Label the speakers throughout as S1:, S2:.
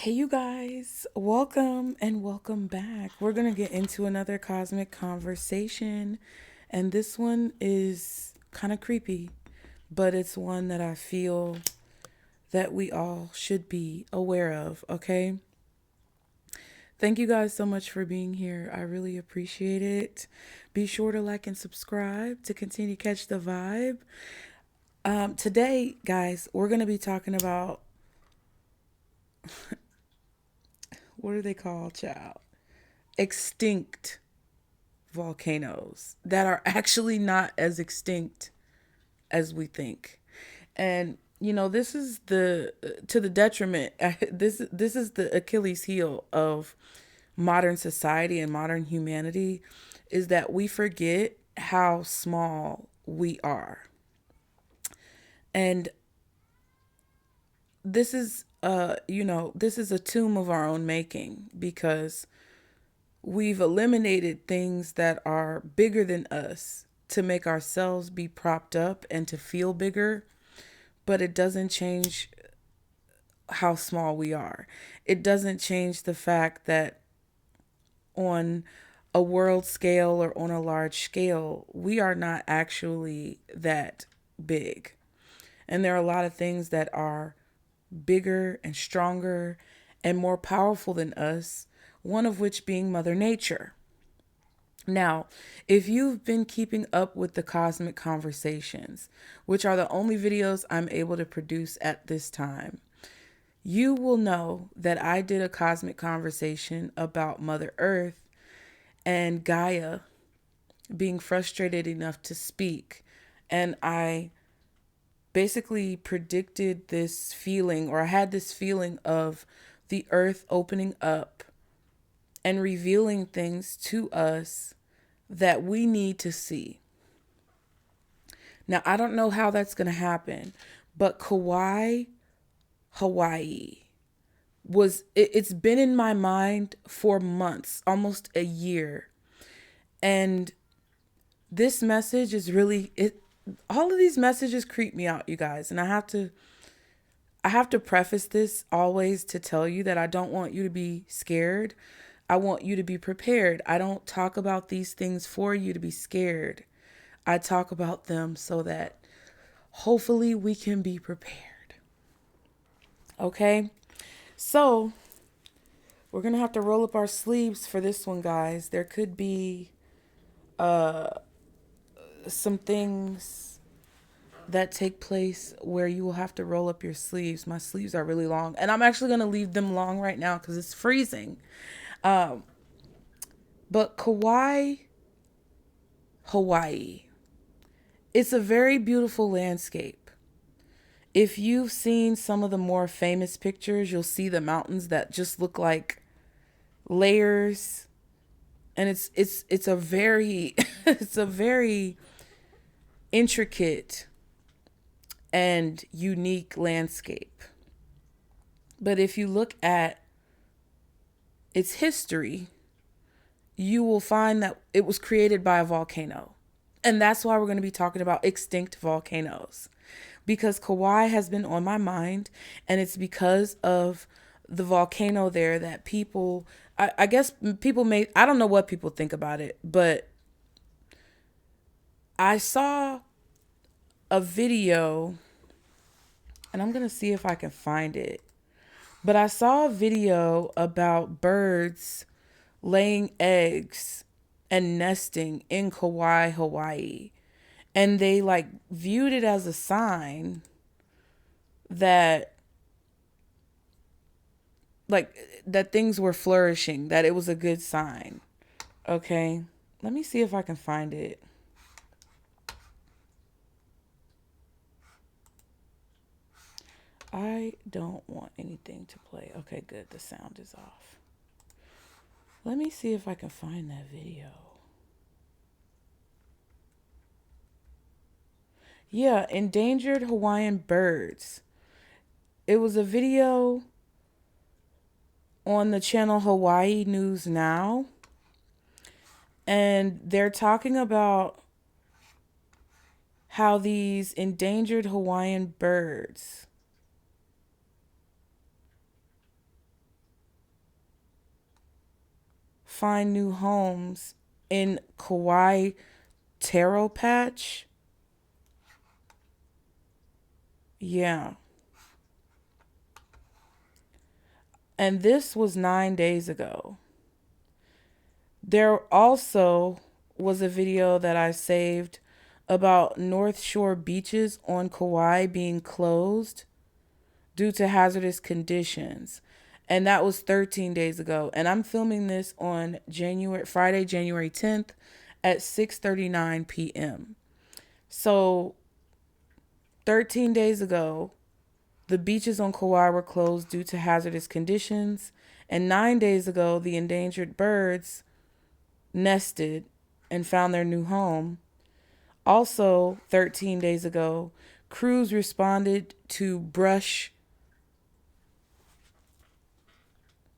S1: Hey, you guys, welcome and welcome back. We're going to get into another cosmic conversation, and this one is kind of creepy, but it's one that I feel that we all should be aware of, okay? Thank you guys so much for being here. I really appreciate it. Be sure to like and subscribe to continue to catch the vibe. Today, guys, we're going to be talking about what are they called, child? Extinct volcanoes that are actually not as extinct as we think. And this is the to the detriment. This is the Achilles heel of modern society and modern humanity, is that we forget how small we are. And this is this is a tomb of our own making, because we've eliminated things that are bigger than us to make ourselves be propped up and to feel bigger, but it doesn't change how small we are. It doesn't change the fact that on a world scale or on a large scale, we are not actually that big. And there are a lot of things that are bigger and stronger and more powerful than us, one of which being Mother Nature. Now, if you've been keeping up with the cosmic conversations, which are the only videos I'm able to produce at this time, you will know that I did a cosmic conversation about Mother Earth and Gaia being frustrated enough to speak. And I basically predicted this feeling, or I had this feeling of the earth opening up and revealing things to us that we need to see. Now, I don't know how that's going to happen, but Kawai Hawaii it's been in my mind for months, almost a year. And this message is really all of these messages creep me out, you guys. And I have to preface this always to tell you that I don't want you to be scared. I want you to be prepared. I don't talk about these things for you to be scared. I talk about them so that hopefully we can be prepared. Okay? So, we're going to have to roll up our sleeves for this one, guys. There could be some things that take place where you will have to roll up your sleeves. My sleeves are really long, and I'm actually going to leave them long right now because it's freezing. But Kawai Hawaii, it's a very beautiful landscape. If you've seen some of the more famous pictures, you'll see the mountains that just look like layers. And it's a very it's a very intricate and unique landscape. But if you look at its history, you will find that it was created by a volcano. And that's why we're going to be talking about extinct volcanoes, because Kauai has been on my mind, and it's because of the volcano there that people, I guess people may, I don't know what people think about it, but I saw a video, and I'm going to see if I can find it, but I saw a video about birds laying eggs and nesting in Kawai Hawaii. And they viewed it as a sign that that things were flourishing, that it was a good sign. Okay, let me see if I can find it. I don't want anything to play. Okay, good. The sound is off. Let me see if I can find that video. Yeah, endangered Hawaiian birds. It was a video on the channel Hawaii News Now. And they're talking about how these endangered Hawaiian birds find new homes in Kauai taro patch. Yeah. And this was 9 days ago. There also was a video that I saved about North Shore beaches on Kauai being closed due to hazardous conditions. And that was 13 days ago. And I'm filming this on Friday, January 10th at 6:39 p.m. So 13 days ago, the beaches on Kauai were closed due to hazardous conditions. And 9 days ago, the endangered birds nested and found their new home. Also, 13 days ago, crews responded to brush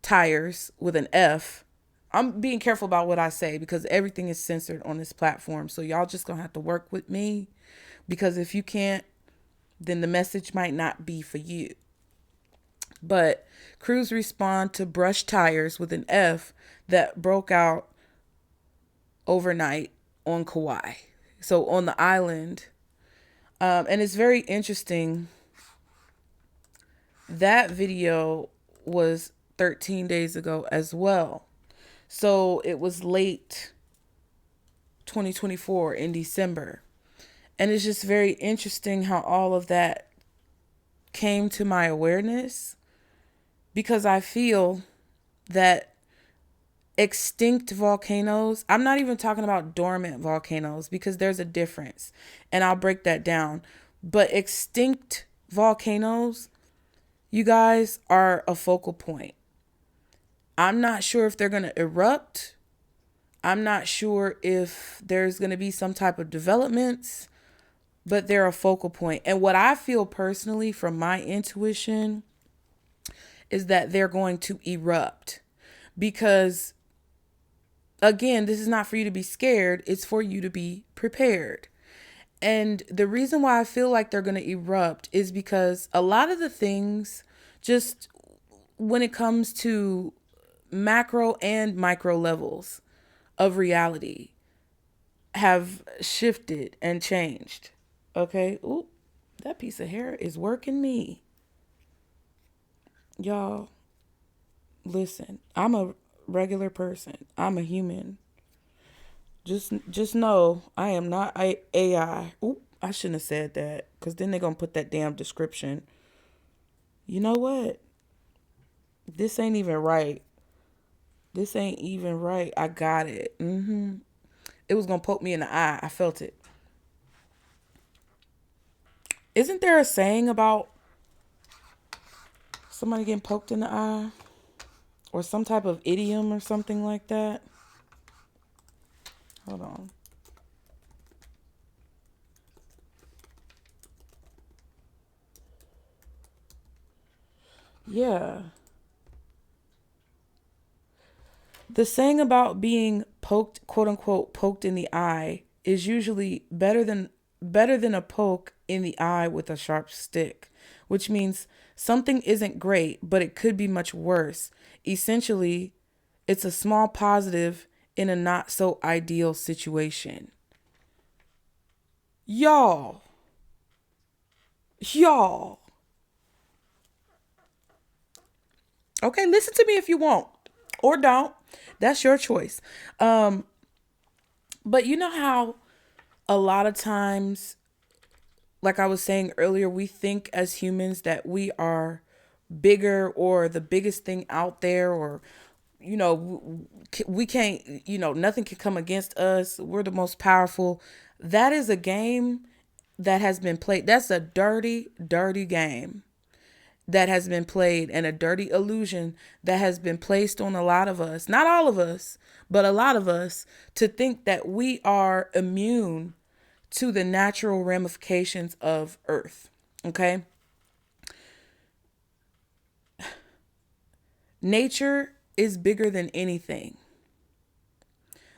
S1: tires with an F. I'm being careful about what I say because everything is censored on this platform. So y'all just gonna have to work with me, because if you can't, then the message might not be for you. But crews respond to brush tires with an F that broke out overnight on Kauai. So on the island. And it's very interesting. That video was 13 days ago as well. So it was late 2024 in December. And it's just very interesting how all of that came to my awareness, because I feel that extinct volcanoes, I'm not even talking about dormant volcanoes because there's a difference, and I'll break that down. But extinct volcanoes, you guys, are a focal point. I'm not sure if they're going to erupt. I'm not sure if there's going to be some type of developments, but they're a focal point. And what I feel personally from my intuition is that they're going to erupt, because again, this is not for you to be scared. It's for you to be prepared. And the reason why I feel like they're going to erupt is because a lot of the things, just when it comes to macro and micro levels of reality, have shifted and changed. Okay. Ooh, that piece of hair is working me. Y'all, listen, I'm a regular person. I'm a human. Just know I am not AI. Ooh, I shouldn't have said that, because then they're going to put that damn description. You know what? This ain't even right. This ain't even right. I got it. It was going to poke me in the eye. I felt it. Isn't there a saying about somebody getting poked in the eye? Or some type of idiom or something like that? Hold on. Yeah. The saying about being poked, quote unquote, poked in the eye is usually better than a poke in the eye with a sharp stick, which means something isn't great, but it could be much worse. Essentially, it's a small positive in a not so ideal situation. Y'all. Okay, listen to me if you want, or don't. That's your choice. But you know how a lot of times, like I was saying earlier, we think as humans that we are bigger or the biggest thing out there, or, we can't, nothing can come against us. We're the most powerful. That is a game that has been played. That's a dirty, dirty game that has been played, and a dirty illusion that has been placed on a lot of us, not all of us, but a lot of us, to think that we are immune to the natural ramifications of Earth. Okay. Nature is bigger than anything.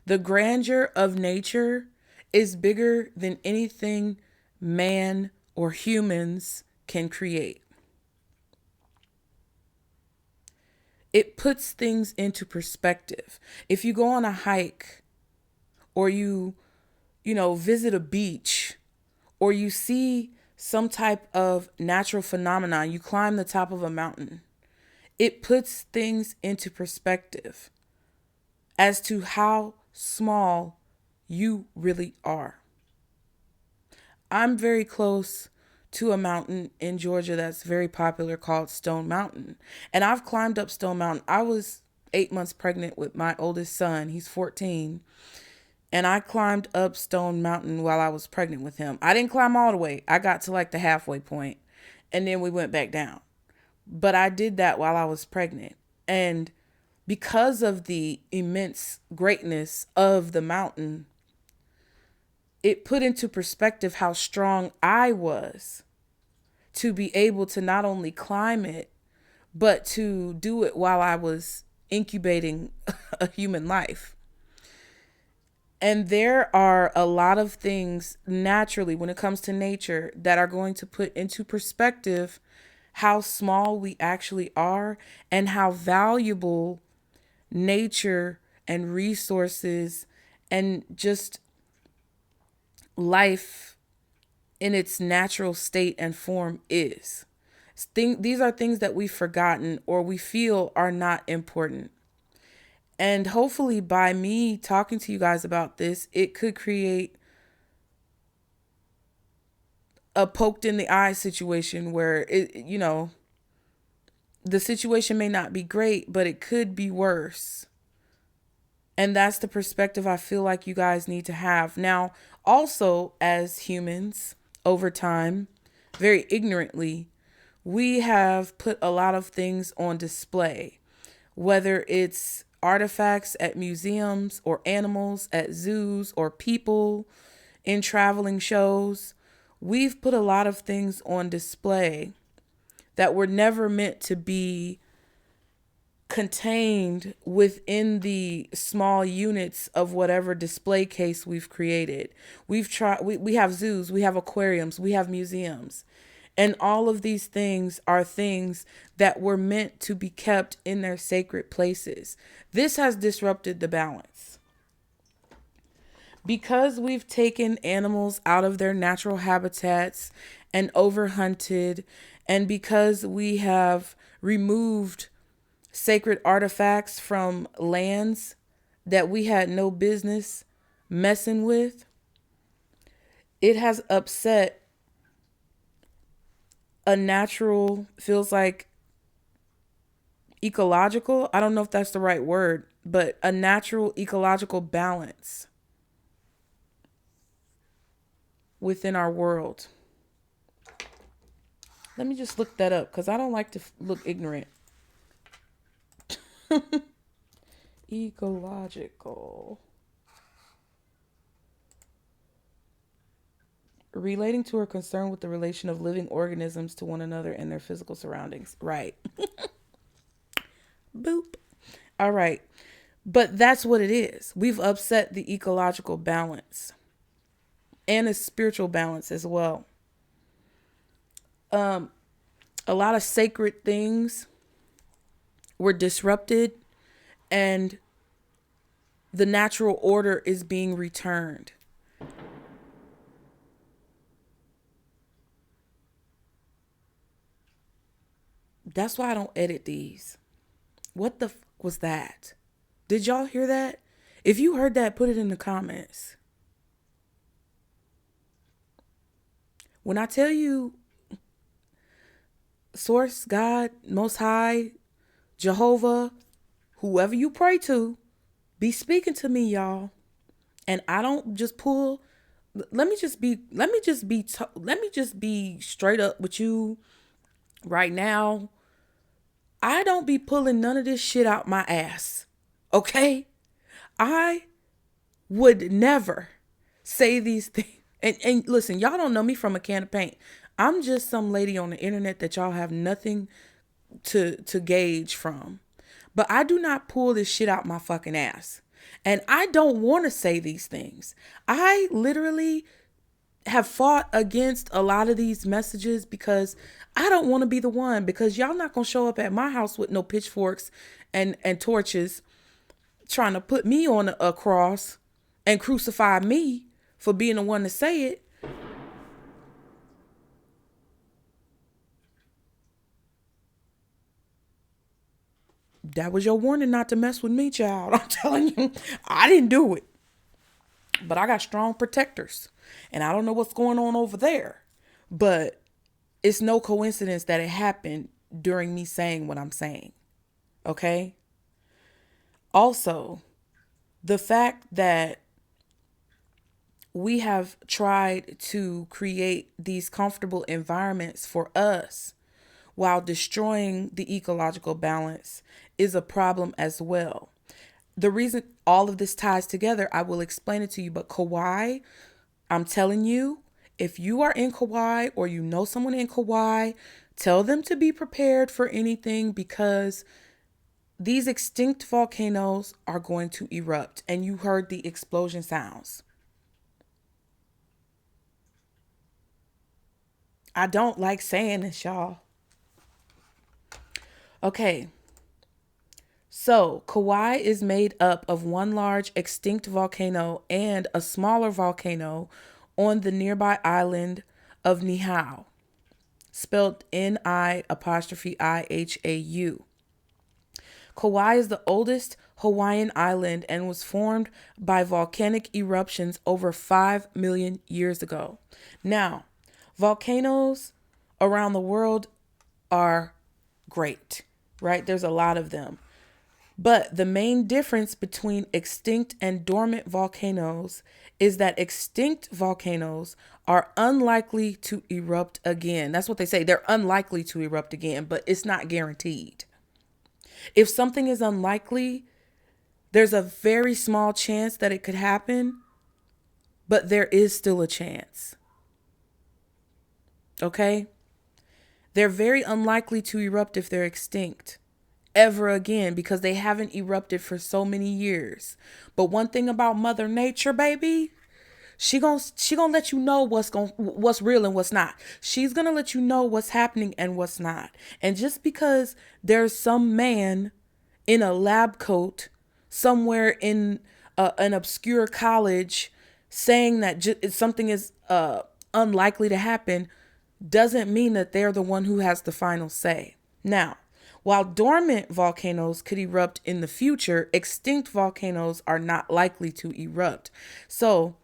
S1: The grandeur of nature is bigger than anything man or humans can create. It puts things into perspective. If you go on a hike, or visit a beach, or you see some type of natural phenomenon, you climb the top of a mountain, it puts things into perspective as to how small you really are. I'm very close to a mountain in Georgia that's very popular called Stone Mountain. And I've climbed up Stone Mountain. I was 8 months pregnant with my oldest son. He's 14. And I climbed up Stone Mountain while I was pregnant with him. I didn't climb all the way. I got to like the halfway point, and then we went back down. But I did that while I was pregnant. And because of the immense greatness of the mountain, it put into perspective how strong I was to be able to not only climb it, but to do it while I was incubating a human life. And there are a lot of things naturally when it comes to nature that are going to put into perspective how small we actually are and how valuable nature and resources and just life in its natural state and form is. These are things that we've forgotten or we feel are not important. And hopefully by me talking to you guys about this, it could create a poked in the eye situation where the situation may not be great, but it could be worse. And that's the perspective I feel like you guys need to have. Now, also as humans over time, very ignorantly, we have put a lot of things on display, whether it's artifacts at museums or animals at zoos or people in traveling shows. We've put a lot of things on display that were never meant to be contained within the small units of whatever display case we've created. We have zoos, we have aquariums, we have museums. And all of these things are things that were meant to be kept in their sacred places. This has disrupted the balance. Because we've taken animals out of their natural habitats and overhunted, and because we have removed sacred artifacts from lands that we had no business messing with, it has upset a natural, feels like ecological, I don't know if that's the right word, but a natural ecological balance within our world. Let me just look that up because I don't like to look ignorant. Ecological. Relating to or concerned with the relation of living organisms to one another and their physical surroundings. Right. Boop. All right. But that's what it is. We've upset the ecological balance and a spiritual balance as well. A lot of sacred things were disrupted and the natural order is being returned. That's why I don't edit these. What the was that? Did y'all hear that? If you heard that, put it in the comments. When I tell you Source, God, Most High, Jehovah, whoever you pray to, be speaking to me, y'all. And I don't just pull. Let me just be straight up with you right now. I don't be pulling none of this shit out my ass. Okay? I would never say these things. And listen, y'all don't know me from a can of paint. I'm just some lady on the internet that y'all have nothing to gauge from. But I do not pull this shit out my fucking ass. And I don't want to say these things. I literally have fought against a lot of these messages because I don't want to be the one, because y'all not going to show up at my house with no pitchforks and torches trying to put me on a cross and crucify me for being the one to say it. That was your warning not to mess with me, child. I'm telling you, I didn't do it. But I got strong protectors. And I don't know what's going on over there. But it's no coincidence that it happened during me saying what I'm saying. Okay? Also, the fact that we have tried to create these comfortable environments for us while destroying the ecological balance is a problem as well. The reason all of this ties together, I will explain it to you, but Kauai, I'm telling you, if you are in Kauai or you know someone in Kauai, tell them to be prepared for anything, because these extinct volcanoes are going to erupt, and you heard the explosion sounds. I don't like saying this, y'all. Okay. So, Kauai is made up of one large extinct volcano and a smaller volcano on the nearby island of Niihau, spelled Niiihau. Kauai is the oldest Hawaiian island and was formed by volcanic eruptions over 5 million years ago. Now, volcanoes around the world are great, right? There's a lot of them. But the main difference between extinct and dormant volcanoes is that extinct volcanoes are unlikely to erupt again. That's what they say. They're unlikely to erupt again, but it's not guaranteed. If something is unlikely, there's a very small chance that it could happen, but there is still a chance. Okay? They're very unlikely to erupt if they're extinct ever again, because they haven't erupted for so many years. But one thing about Mother Nature, baby, she gonna let you know what's real and what's not. She's gonna let you know what's happening and what's not. And just because there's some man in a lab coat somewhere in an obscure college saying that something is unlikely to happen, doesn't mean that they're the one who has the final say. Now, while dormant volcanoes could erupt in the future, extinct volcanoes are not likely to erupt. So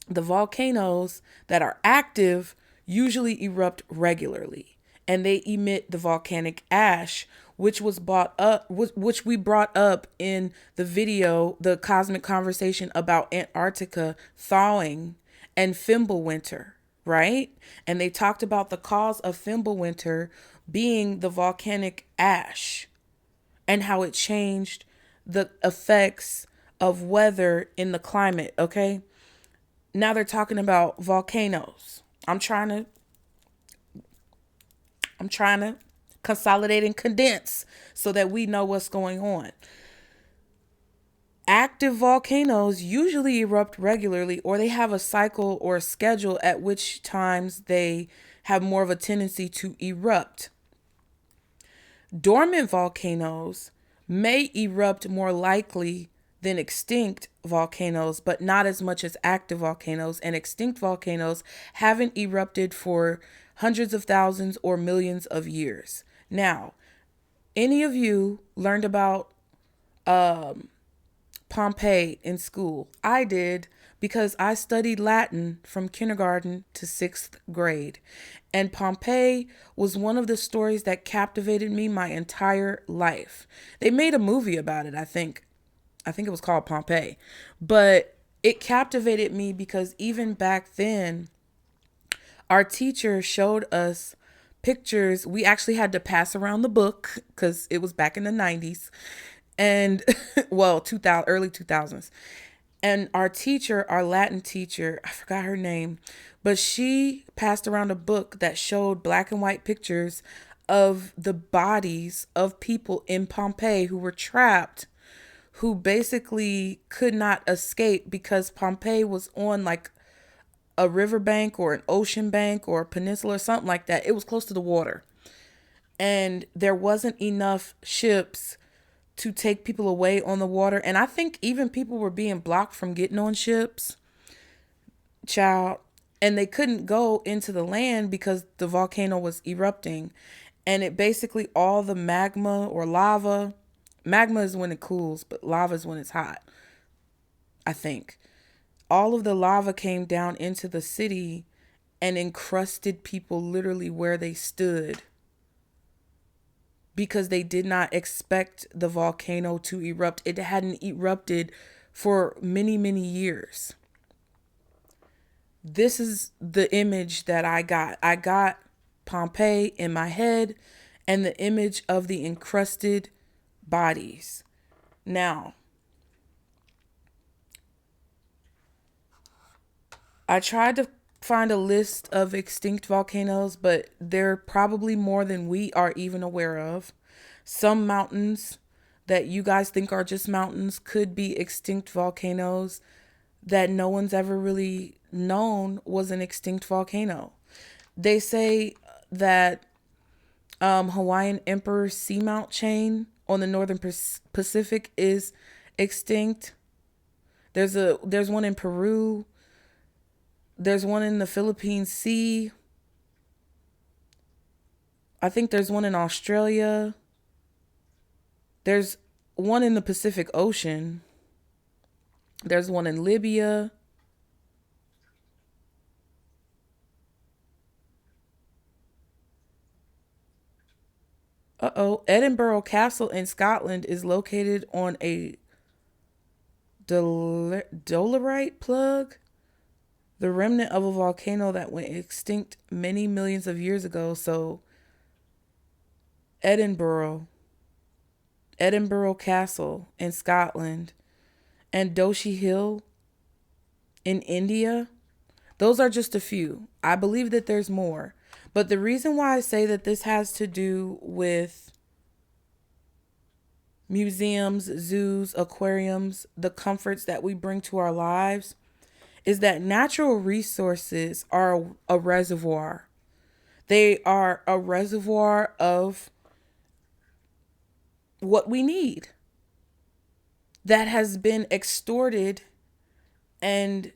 S1: the volcanoes that are active usually erupt regularly, and they emit the volcanic ash, which we brought up in the video, the cosmic conversation about Antarctica thawing and Fimbulwinter, right? And they talked about the cause of Fimbulwinter being the volcanic ash and how it changed the effects of weather in the climate. Okay. Now they're talking about volcanoes. I'm trying to consolidate and condense so that we know what's going on. Active volcanoes usually erupt regularly, or they have a cycle or a schedule at which times they have more of a tendency to erupt. Dormant volcanoes may erupt more likely than extinct volcanoes, but not as much as active volcanoes. And extinct volcanoes haven't erupted for hundreds of thousands or millions of years. Now, any of you learned about Pompei in school? I did, because I studied Latin from kindergarten to 6th grade. And Pompei was one of the stories that captivated me my entire life. They made a movie about it, I think. I think it was called Pompei. But it captivated me because even back then, our teacher showed us pictures. We actually had to pass around the book because it was back in the 90s. And, well, early 2000s. And our teacher, our Latin teacher, I forgot her name, but she passed around a book that showed black and white pictures of the bodies of people in Pompei who were trapped, who basically could not escape because Pompei was on like a riverbank or an ocean bank or a peninsula or something like that. It was close to the water. And there wasn't enough ships to take people away on the water. And I think even people were being blocked from getting on ships, child. And they couldn't go into the land because the volcano was erupting. And it basically, all the magma or lava, magma is when it cools, but lava is when it's hot, I think. All of the lava came down into the city and encrusted people literally where they stood, because they did not expect the volcano to erupt. It hadn't erupted for many, many years. This is the image that I got. I got Pompei in my head and the image of the encrusted bodies. Now, I tried to find a list of extinct volcanoes, but there are probably more than we are even aware of. Some mountains that you guys think are just mountains could be extinct volcanoes that no one's ever really known was an extinct volcano. They say that Hawaiian Emperor Seamount chain on the northern Pacific is extinct. There's one in Peru. There's one in the Philippine Sea. I think there's one in Australia. There's one in the Pacific Ocean. There's one in Libya. Edinburgh Castle in Scotland is located on a dolerite plug, the remnant of a volcano that went extinct many millions of years ago. So Edinburgh Castle in Scotland, and Doshi Hill in India. Those are just a few. I believe that there's more. But the reason why I say that this has to do with museums, zoos, aquariums, the comforts that we bring to our lives, is that natural resources are a reservoir. They are a reservoir of what we need that has been extorted and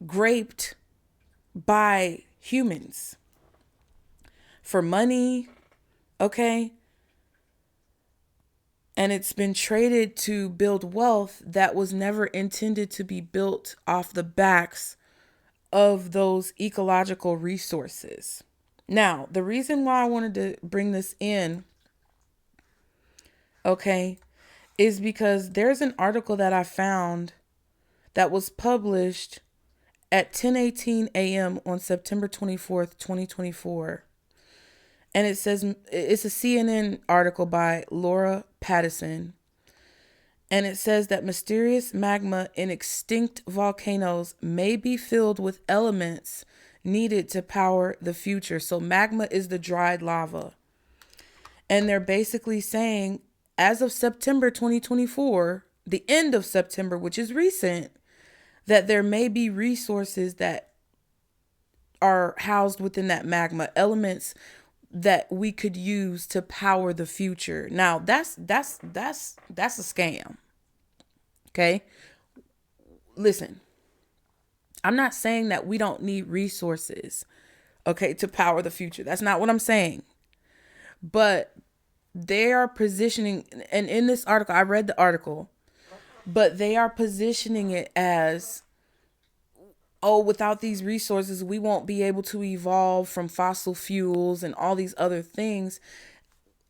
S1: graped by humans for money, okay? And it's been traded to build wealth that was never intended to be built off the backs of those ecological resources. Now, the reason why I wanted to bring this in, okay, is because there's an article that I found that was published at 10:18 a.m. on September 24th, 2024. And it says, it's a CNN article by Laura Pattison. And it says that mysterious magma in extinct volcanoes may be filled with elements needed to power the future. So magma is the dried lava. And they're basically saying, as of September 2024, the end of September, which is recent, that there may be resources that are housed within that magma, elements that we could use to power the future. Now, that's a scam. Okay? Listen. I'm not saying that we don't need resources, okay, to power the future. That's not what I'm saying. But they are positioning, and in this article, I read the article, but they are positioning it as, oh, without these resources, we won't be able to evolve from fossil fuels and all these other things.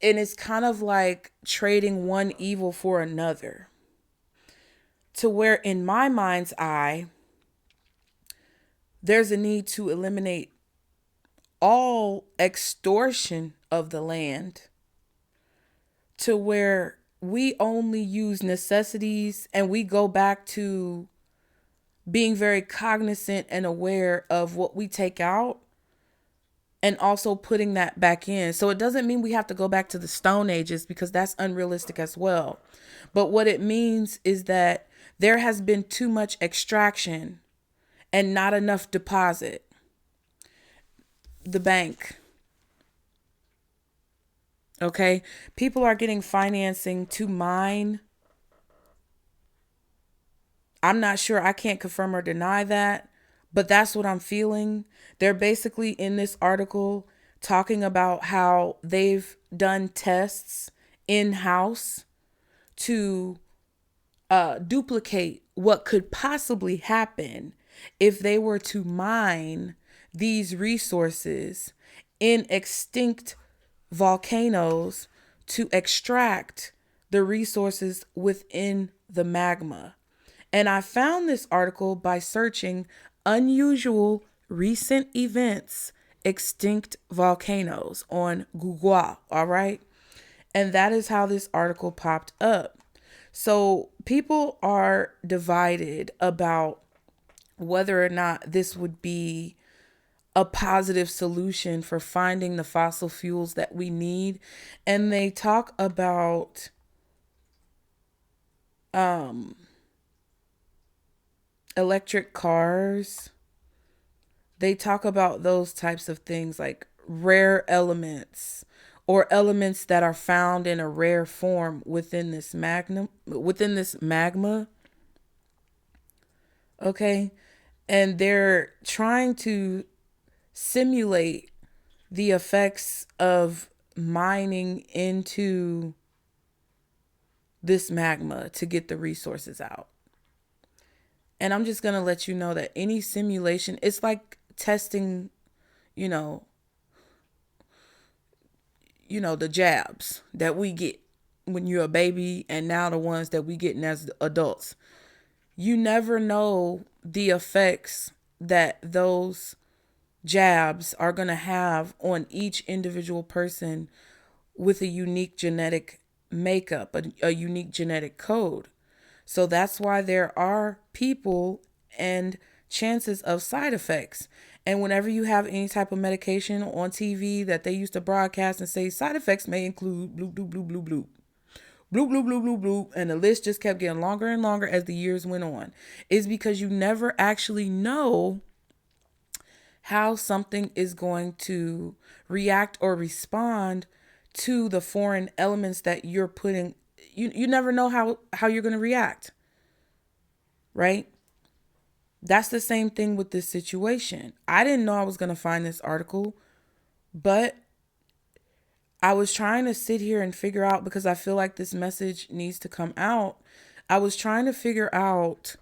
S1: And it's kind of like trading one evil for another. To where, in my mind's eye, there's a need to eliminate all extortion of the land, to where we only use necessities and we go back to being very cognizant and aware of what we take out and also putting that back in. So it doesn't mean we have to go back to the Stone Ages, because that's unrealistic as well. But what it means is that there has been too much extraction and not enough deposit. The bank. Okay. People are getting financing to mine. I'm not sure. I can't confirm or deny that, but that's what I'm feeling. They're basically in this article talking about how they've done tests in-house to duplicate what could possibly happen if they were to mine these resources in extinct volcanoes to extract the resources within the magma. And I found this article by searching unusual recent events, extinct volcanoes on Google. All right. And that is how this article popped up. So people are divided about whether or not this would be a positive solution for finding the fossil fuels that we need. And they talk about electric cars. They talk about those types of things like rare elements or elements that are found in a rare form within this magma. Okay. And they're trying to simulate the effects of mining into this magma to get the resources out. And I'm just going to let you know that any simulation, it's like testing, you know, the jabs that we get when you're a baby and now the ones that we getting as adults. You never know the effects that those jabs are going to have on each individual person with a unique genetic makeup, a unique genetic code. So that's why there are people and chances of side effects. And whenever you have any type of medication on TV that they used to broadcast and say side effects may include bloop, bloop, bloop, bloop, bloop, bloop, bloop, bloop, bloop, bloop, and the list just kept getting longer and longer as the years went on, is because you never actually know how something is going to react or respond to the foreign elements that you're putting. You never know how you're going to react, right? That's the same thing with this situation. I didn't know I was going to find this article, but I was trying to sit here and figure out, because I feel like this message needs to come out. I was trying to figure out,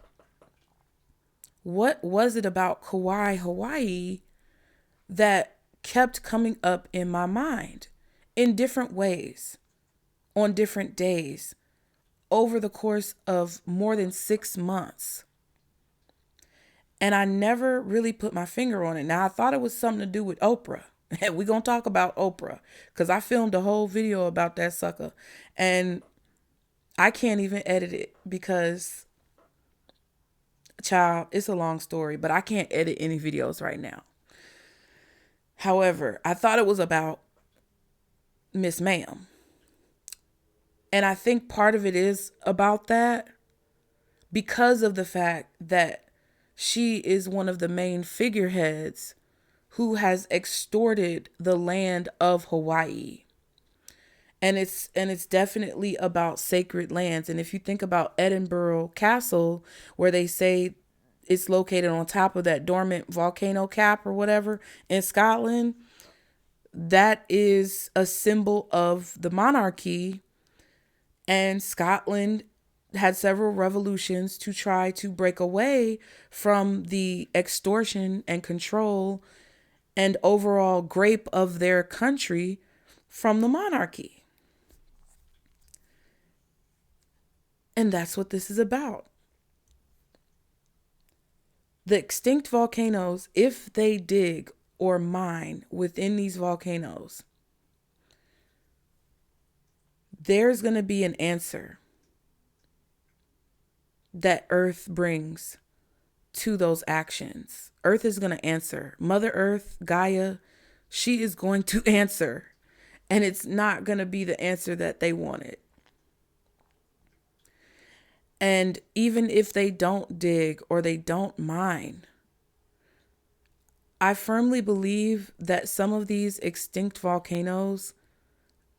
S1: what was it about Kawai Hawaii that kept coming up in my mind in different ways, on different days, over the course of more than 6 months. And I never really put my finger on it. Now, I thought it was something to do with Oprah. And we're going to talk about Oprah, because I filmed a whole video about that sucker. And I can't even edit it because, child, it's a long story, but I can't edit any videos right now. However, I thought it was about Miss Ma'am. And I think part of it is about that because of the fact that she is one of the main figureheads who has extorted the land of Hawaii. And it's definitely about sacred lands. And if you think about Edinburgh Castle, where they say it's located on top of that dormant volcano cap or whatever in Scotland, that is a symbol of the monarchy. And Scotland had several revolutions to try to break away from the extortion and control and overall grape of their country from the monarchy. And that's what this is about. The extinct volcanoes, if they dig or mine within these volcanoes, there's going to be an answer that Earth brings to those actions. Earth is going to answer. Mother Earth, Gaia, she is going to answer. And it's not going to be the answer that they wanted. And even if they don't dig or they don't mine, I firmly believe that some of these extinct volcanoes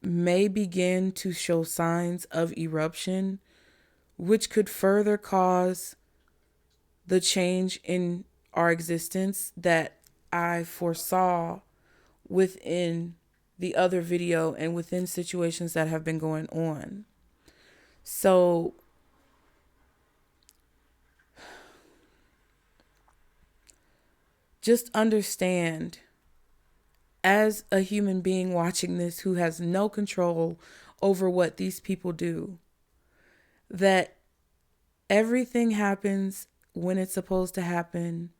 S1: may begin to show signs of eruption, which could further cause the change in our existence that I foresaw within the other video and within situations that have been going on. So just understand, as a human being watching this who has no control over what these people do, that everything happens when it's supposed to happen,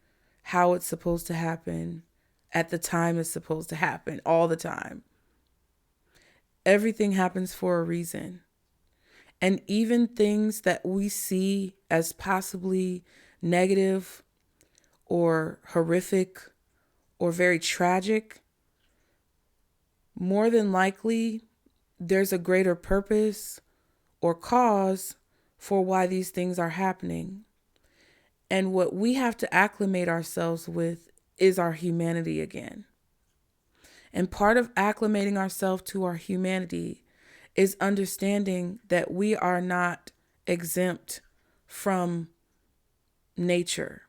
S1: how it's supposed to happen, at the time it's supposed to happen, all the time. Everything happens for a reason. And even things that we see as possibly negative or horrific or very tragic, more than likely there's a greater purpose or cause for why these things are happening. And what we have to acclimate ourselves with is our humanity again. And part of acclimating ourselves to our humanity is understanding that we are not exempt from nature.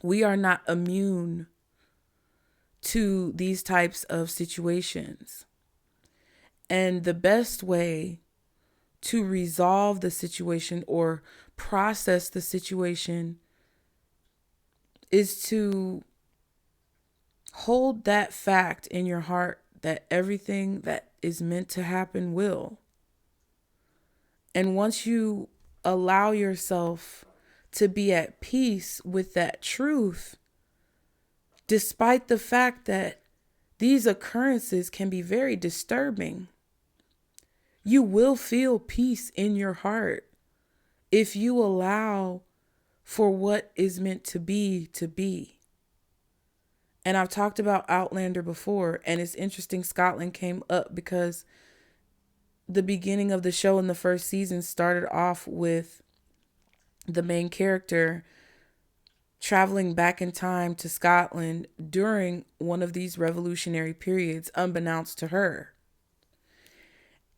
S1: We are not immune to these types of situations. And the best way to resolve the situation or process the situation is to hold that fact in your heart that everything that is meant to happen will. And once you allow yourself to be at peace with that truth, despite the fact that these occurrences can be very disturbing, you will feel peace in your heart if you allow for what is meant to be to be. And I've talked about Outlander before, and it's interesting Scotland came up because the beginning of the show in the first season started off with the main character traveling back in time to Scotland during one of these revolutionary periods, unbeknownst to her.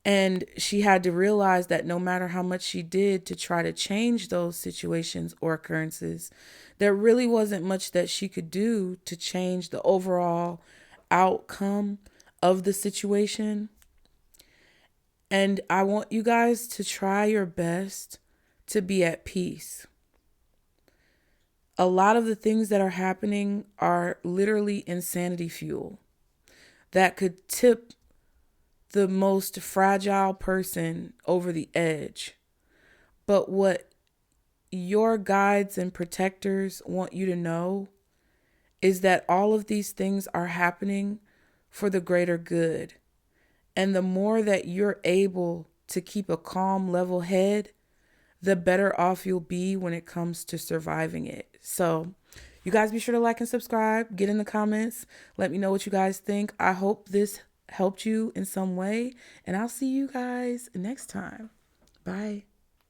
S1: And she had to realize that no matter how much she did to try to change those situations or occurrences, there really wasn't much that she could do to change the overall outcome of the situation. And I want you guys to try your best to be at peace. A lot of the things that are happening are literally insanity fuel that could tip the most fragile person over the edge. But what your guides and protectors want you to know is that all of these things are happening for the greater good. And the more that you're able to keep a calm, level head, the better off you'll be when it comes to surviving it. So you guys be sure to like and subscribe, get in the comments, let me know what you guys think. I hope this helped you in some way, and I'll see you guys next time. Bye.